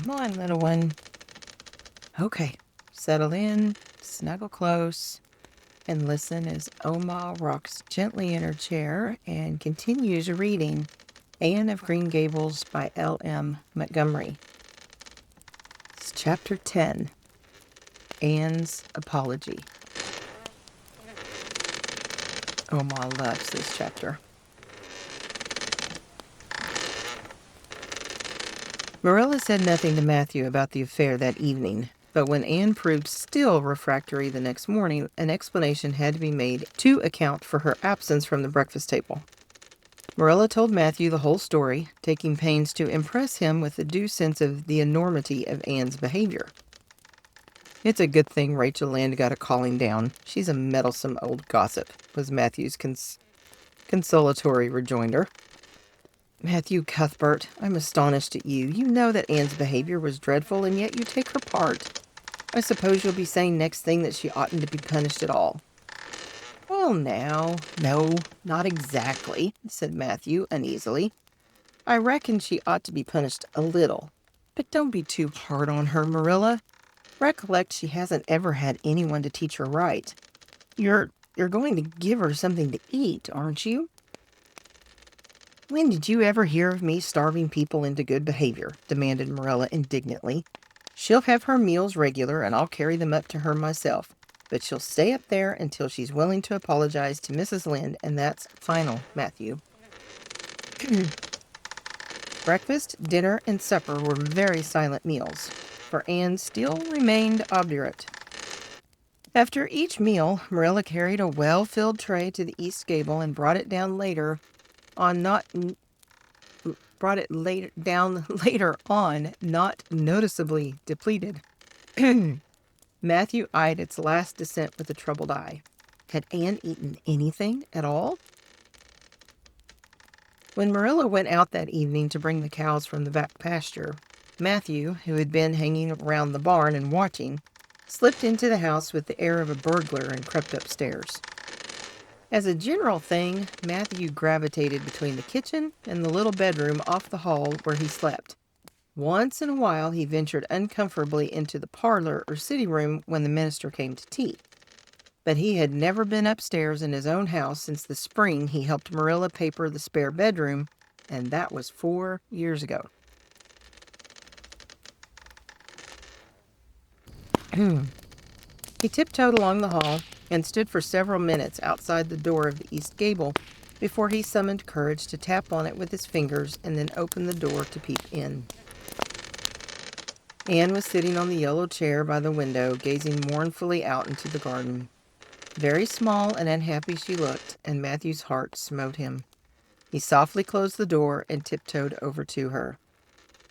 Come on, little one. Okay, settle in, snuggle close, and listen as Oma rocks gently in her chair and continues reading Anne of Green Gables by L.M. Montgomery. It's Chapter 10, Anne's Apology. Oma loves this chapter. Marilla said nothing to Matthew about the affair that evening, but when Anne proved still refractory the next morning, an explanation had to be made to account for her absence from the breakfast table. Marilla told Matthew the whole story, taking pains to impress him with a due sense of the enormity of Anne's behavior. "It's a good thing Rachel Lynde got a calling down. She's a meddlesome old gossip," was Matthew's consolatory rejoinder. "Matthew Cuthbert, I'm astonished at you. You know that Anne's behavior was dreadful, and yet you take her part. I suppose you'll be saying next thing that she oughtn't to be punished at all." "Well, now, no, not exactly," said Matthew uneasily. "I reckon she ought to be punished a little. But don't be too hard on her, Marilla. Recollect she hasn't ever had anyone to teach her right. You're going to give her something to eat, aren't you?" "When did you ever hear of me starving people into good behavior?" demanded Marilla indignantly. "She'll have her meals regular, and I'll carry them up to her myself. But she'll stay up there until she's willing to apologize to Mrs. Lynde, and that's final, Matthew." Breakfast, dinner, and supper were very silent meals, for Anne still remained obdurate. After each meal, Marilla carried a well-filled tray to the east gable and brought it down later on, not noticeably depleted. Matthew eyed its last descent with a troubled eye. Had Anne eaten anything at all? When Marilla went out that evening to bring the cows from the back pasture, Matthew, who had been hanging around the barn and watching, slipped into the house with the air of a burglar and crept upstairs. As a general thing, Matthew gravitated between the kitchen and the little bedroom off the hall where he slept. Once in a while he ventured uncomfortably into the parlor or sitting room when the minister came to tea. But he had never been upstairs in his own house since the spring he helped Marilla paper the spare bedroom, and that was 4 years ago. He tiptoed along the hall and stood for several minutes outside the door of the east gable before he summoned courage to tap on it with his fingers and then open the door to peep in. Anne was sitting on the yellow chair by the window, gazing mournfully out into the garden. Very small and unhappy she looked, and Matthew's heart smote him. He softly closed the door and tiptoed over to her.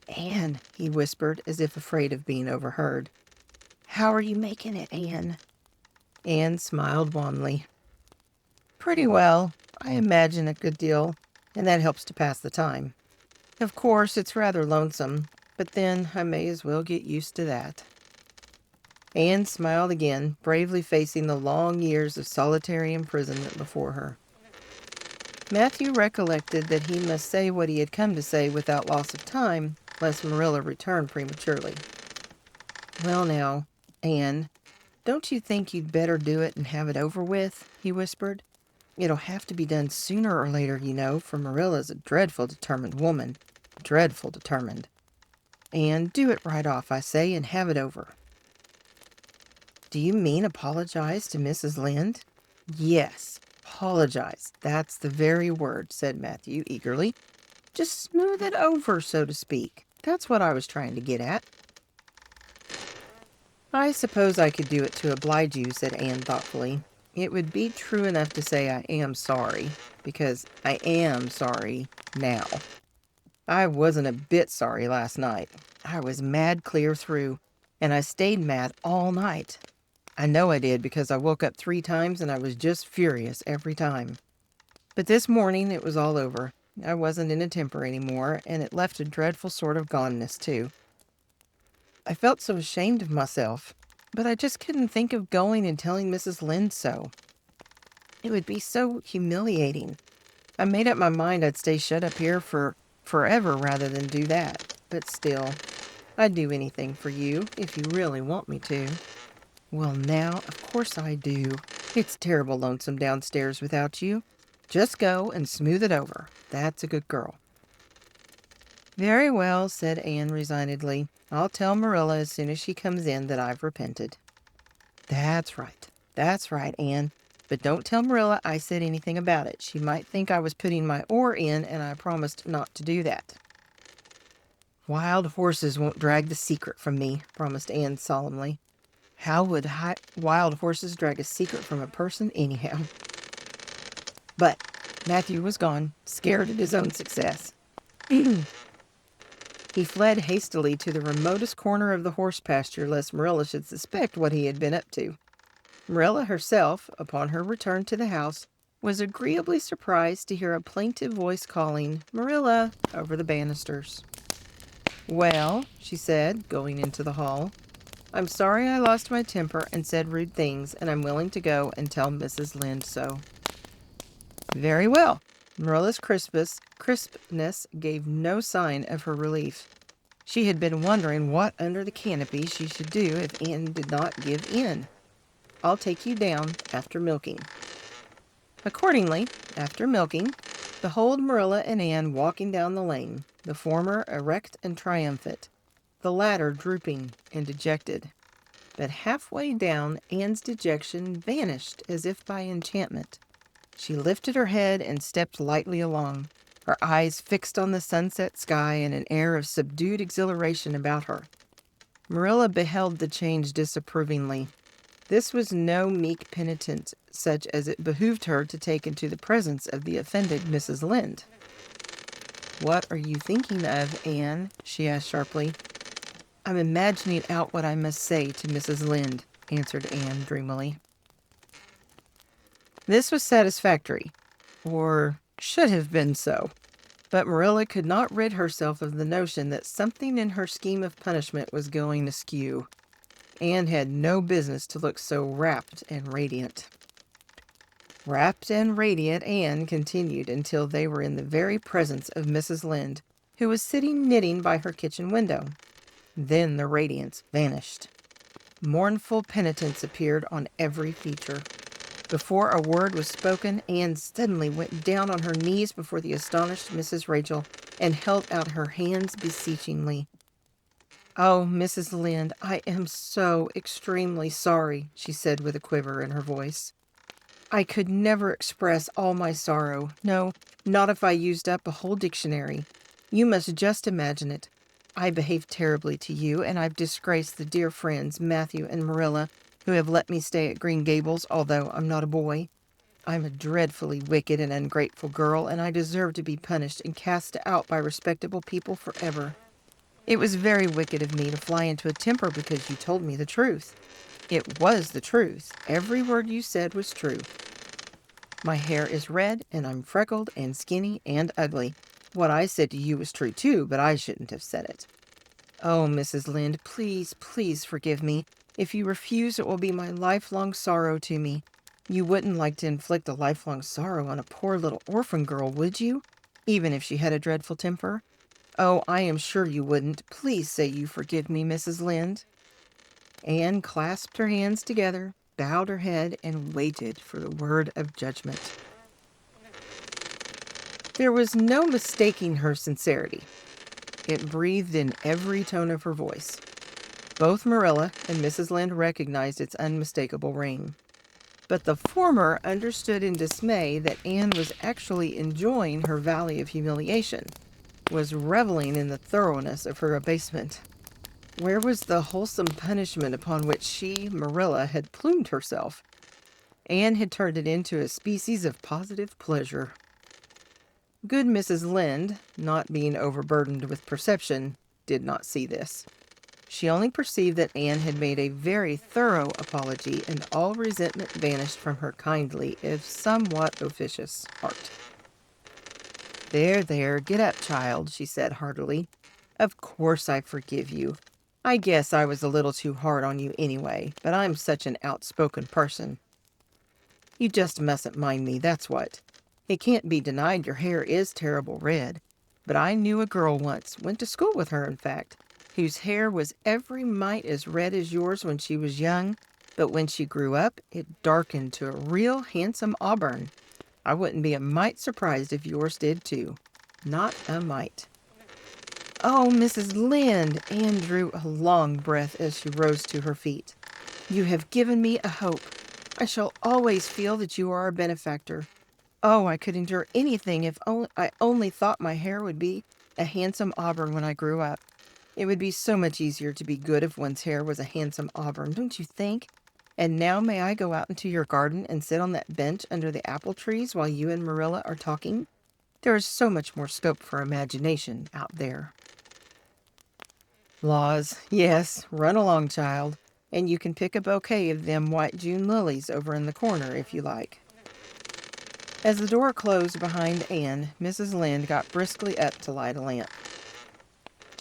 "Anne," he whispered, as if afraid of being overheard. "How are you making it, Anne?" Anne smiled wanly. "Pretty well. I imagine a good deal, and that helps to pass the time. Of course, it's rather lonesome, but then I may as well get used to that." Anne smiled again, bravely facing the long years of solitary imprisonment before her. Matthew recollected that he must say what he had come to say without loss of time, lest Marilla return prematurely. "Well now, Anne, don't you think you'd better do it and have it over with?" he whispered. "It'll have to be done sooner or later, you know, for Marilla's a dreadful determined woman. Dreadful determined. Anne, do it right off, I say, and have it over." "Do you mean apologize to Mrs. Lynde?" "Yes, apologize. That's the very word," said Matthew eagerly. "Just smooth it over, so to speak. That's what I was trying to get at." "I suppose I could do it to oblige you," said Anne thoughtfully. "It would be true enough to say I am sorry, because I am sorry now. I wasn't a bit sorry last night. I was mad clear through, and I stayed mad all night. I know I did because I woke up 3 times and I was just furious every time. But this morning it was all over. I wasn't in a temper anymore, and it left a dreadful sort of goneness, too. I felt so ashamed of myself, but I just couldn't think of going and telling Mrs. Lynde so. It would be so humiliating. I made up my mind I'd stay shut up here for forever rather than do that. But still, I'd do anything for you if you really want me to." "Well, now, of course I do. It's terrible lonesome downstairs without you. Just go and smooth it over. That's a good girl." "Very well," said Anne resignedly. "I'll tell Marilla as soon as she comes in that I've repented." That's right. That's right, Anne. But don't tell Marilla I said anything about it. She might think I was putting my oar in, and I promised not to do that." "Wild horses won't drag the secret from me," promised Anne solemnly. "How would wild horses drag a secret from a person anyhow?" But Matthew was gone, scared at his own success. He fled hastily to the remotest corner of the horse pasture lest Marilla should suspect what he had been up to. Marilla herself, upon her return to the house, was agreeably surprised to hear a plaintive voice calling "Marilla" over the banisters. "Well," she said, going into the hall, "I'm sorry I lost my temper and said rude things, and I'm willing to go and tell Mrs. Lynde so." "Very well." Marilla's crispness gave no sign of her relief. She had been wondering what under the canopy she should do if Anne did not give in. "I'll take you down after milking." Accordingly, after milking, behold Marilla and Anne walking down the lane, the former erect and triumphant, the latter drooping and dejected. But halfway down, Anne's dejection vanished as if by enchantment. She lifted her head and stepped lightly along, her eyes fixed on the sunset sky and an air of subdued exhilaration about her. Marilla beheld the change disapprovingly. This was no meek penitence such as it behooved her to take into the presence of the offended Mrs. Lynde. "What are you thinking of, Anne?" she asked sharply. "I'm imagining out what I must say to Mrs. Lynde," answered Anne dreamily. This was satisfactory, or should have been so, but Marilla could not rid herself of the notion that something in her scheme of punishment was going askew. Anne had no business to look so rapt and radiant. Rapt and radiant Anne continued until they were in the very presence of Mrs. Lynde, who was sitting knitting by her kitchen window. Then the radiance vanished. Mournful penitence appeared on every feature. Before a word was spoken, Anne suddenly went down on her knees before the astonished Mrs. Rachel and held out her hands beseechingly. "Oh, Mrs. Lynde, I am so extremely sorry," she said with a quiver in her voice. "I could never express all my sorrow. No, not if I used up a whole dictionary. You must just imagine it. I behaved terribly to you, and I've disgraced the dear friends, Matthew and Marilla, who have let me stay at Green Gables, although I'm not a boy. I'm a dreadfully wicked and ungrateful girl, and I deserve to be punished and cast out by respectable people forever. It was very wicked of me to fly into a temper because you told me the truth. It was the truth. Every word you said was true. My hair is red, and I'm freckled and skinny and ugly. What I said to you was true too, but I shouldn't have said it. Oh, Mrs. Lynde, please, please forgive me. If you refuse, it will be my lifelong sorrow to me. You wouldn't like to inflict a lifelong sorrow on a poor little orphan girl, would you? Even if she had a dreadful temper? Oh, I am sure you wouldn't. Please say you forgive me, Mrs. Lynde." Anne clasped her hands together, bowed her head, and waited for the word of judgment. There was no mistaking her sincerity. It breathed in every tone of her voice. Both Marilla and Mrs. Lynde recognized its unmistakable ring. But the former understood in dismay that Anne was actually enjoying her valley of humiliation, was reveling in the thoroughness of her abasement. Where was the wholesome punishment upon which she, Marilla, had plumed herself? Anne had turned it into a species of positive pleasure. Good Mrs. Lynde, not being overburdened with perception, did not see this. She only perceived that Anne had made a very thorough apology, and all resentment vanished from her kindly, if somewhat officious, heart. There, get up, child," she said heartily. "Of course I forgive you. I guess I was a little too hard on you anyway, but I'm such an outspoken person. You just mustn't mind me, that's what. It can't be denied your hair is terrible red, but I knew a girl once, went to school with her, in fact, whose hair was every mite as red as yours when she was young, but when she grew up, it darkened to a real handsome auburn. I wouldn't be a mite surprised if yours did too. Not a mite. Oh, Mrs. Lynde! Anne drew a long breath as she rose to her feet. You have given me a hope. I shall always feel that you are a benefactor. Oh, I could endure anything if I only thought my hair would be a handsome auburn when I grew up. It would be so much easier to be good if one's hair was a handsome auburn, don't you think? And now may I go out into your garden and sit on that bench under the apple trees while you and Marilla are talking? There is so much more scope for imagination out there. Laws, yes, run along, child, and you can pick a bouquet of them white June lilies over in the corner if you like. As the door closed behind Anne, Mrs. Lynde got briskly up to light a lamp.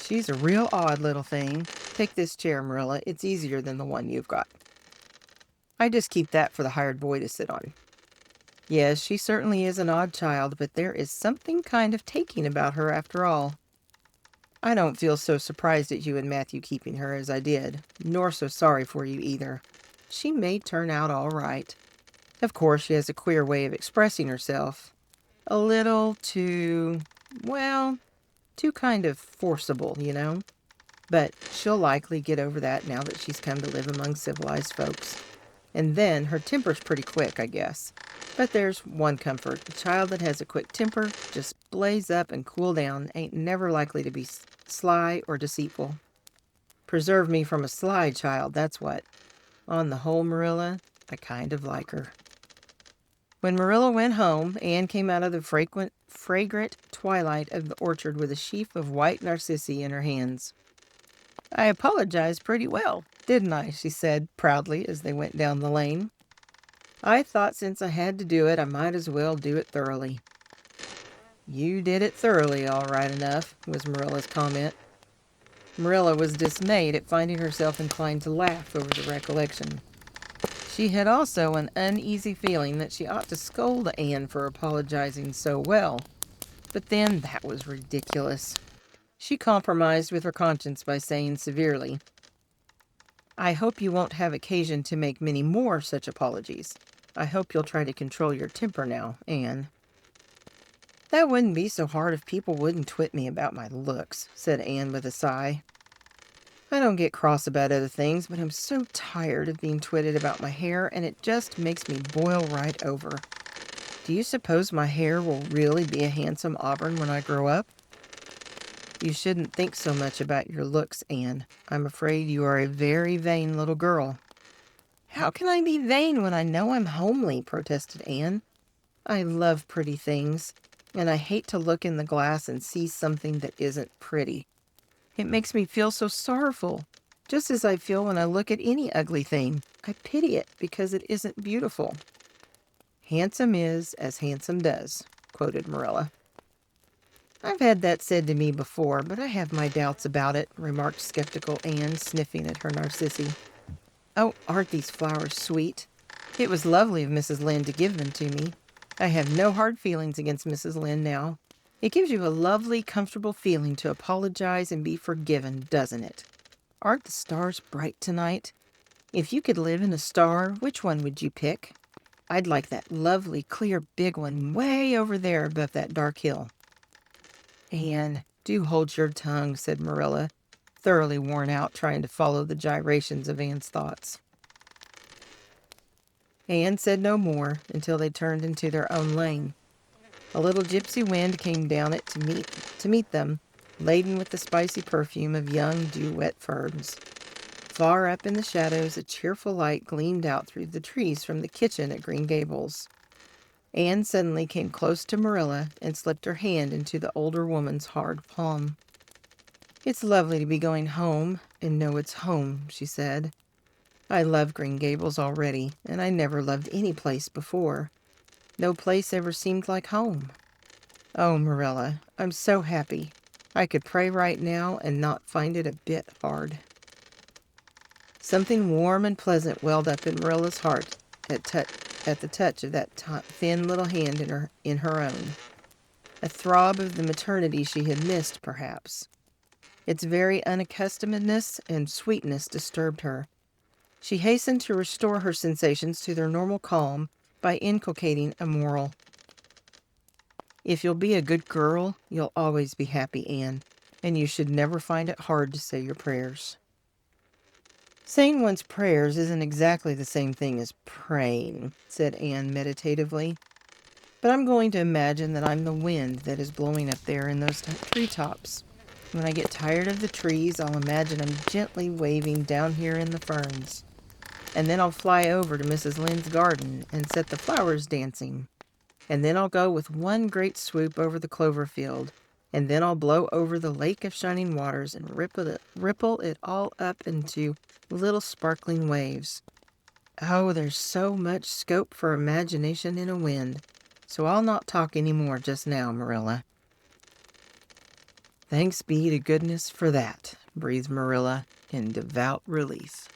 She's a real odd little thing. Take this chair, Marilla. It's easier than the one you've got. I just keep that for the hired boy to sit on. Yes, she certainly is an odd child, but there is something kind of taking about her after all. I don't feel so surprised at you and Matthew keeping her as I did, nor so sorry for you either. She may turn out all right. Of course, she has a queer way of expressing herself. A little too, well, too kind of forcible, you know? But she'll likely get over that now that she's come to live among civilized folks. And then her temper's pretty quick, I guess. But there's one comfort. A child that has a quick temper, just blaze up and cool down, ain't never likely to be sly or deceitful. Preserve me from a sly child, that's what. On the whole, Marilla, I kind of like her. When Marilla went home, Anne came out of the fragrant twilight of the orchard with a sheaf of white narcissi in her hands. I apologized pretty well, didn't I? She said proudly as they went down the lane. I thought since I had to do it, I might as well do it thoroughly. You did it thoroughly, all right enough, was Marilla's comment. Marilla was dismayed at finding herself inclined to laugh over the recollection. She had also an uneasy feeling that she ought to scold Anne for apologizing so well. But then that was ridiculous. She compromised with her conscience by saying severely, I hope you won't have occasion to make many more such apologies. I hope you'll try to control your temper now, Anne. That wouldn't be so hard if people wouldn't twit me about my looks, said Anne with a sigh. I don't get cross about other things, but I'm so tired of being twitted about my hair, and it just makes me boil right over. Do you suppose my hair will really be a handsome auburn when I grow up? You shouldn't think so much about your looks, Anne. I'm afraid you are a very vain little girl. How can I be vain when I know I'm homely? Protested Anne. I love pretty things, and I hate to look in the glass and see something that isn't pretty. It makes me feel so sorrowful, just as I feel when I look at any ugly thing. I pity it because it isn't beautiful. Handsome is as handsome does, quoted Marilla. I've had that said to me before, but I have my doubts about it, remarked skeptical Anne, sniffing at her narcissi. Oh, aren't these flowers sweet? It was lovely of Mrs. Lynde to give them to me. I have no hard feelings against Mrs. Lynde now. It gives you a lovely, comfortable feeling to apologize and be forgiven, doesn't it? Aren't the stars bright tonight? If you could live in a star, which one would you pick? I'd like that lovely, clear, big one way over there above that dark hill. Anne, do hold your tongue, said Marilla, thoroughly worn out trying to follow the gyrations of Anne's thoughts. Anne said no more until they turned into their own lane. A little gypsy wind came down it to meet them, laden with the spicy perfume of young dew-wet ferns. Far up in the shadows, a cheerful light gleamed out through the trees from the kitchen at Green Gables. Anne suddenly came close to Marilla and slipped her hand into the older woman's hard palm. It's lovely to be going home and know it's home, she said. I love Green Gables already, and I never loved any place before. No place ever seemed like home. Oh, Marilla, I'm so happy. I could pray right now and not find it a bit hard. Something warm and pleasant welled up in Marilla's heart at the touch of that thin little hand in her own. A throb of the maternity she had missed, perhaps. Its very unaccustomedness and sweetness disturbed her. She hastened to restore her sensations to their normal calm by inculcating a moral. If you'll be a good girl, you'll always be happy, Anne, and you should never find it hard to say your prayers. Saying one's prayers isn't exactly the same thing as praying, said Anne meditatively. But I'm going to imagine that I'm the wind that is blowing up there in those treetops. When I get tired of the trees, I'll imagine I'm gently waving down here in the ferns. And then I'll fly over to Mrs. Lynde's garden and set the flowers dancing. And then I'll go with one great swoop over the clover field. And then I'll blow over the lake of shining waters and ripple it all up into little sparkling waves. Oh, there's so much scope for imagination in a wind. So I'll not talk any more just now, Marilla. Thanks be to goodness for that, breathed Marilla in devout relief.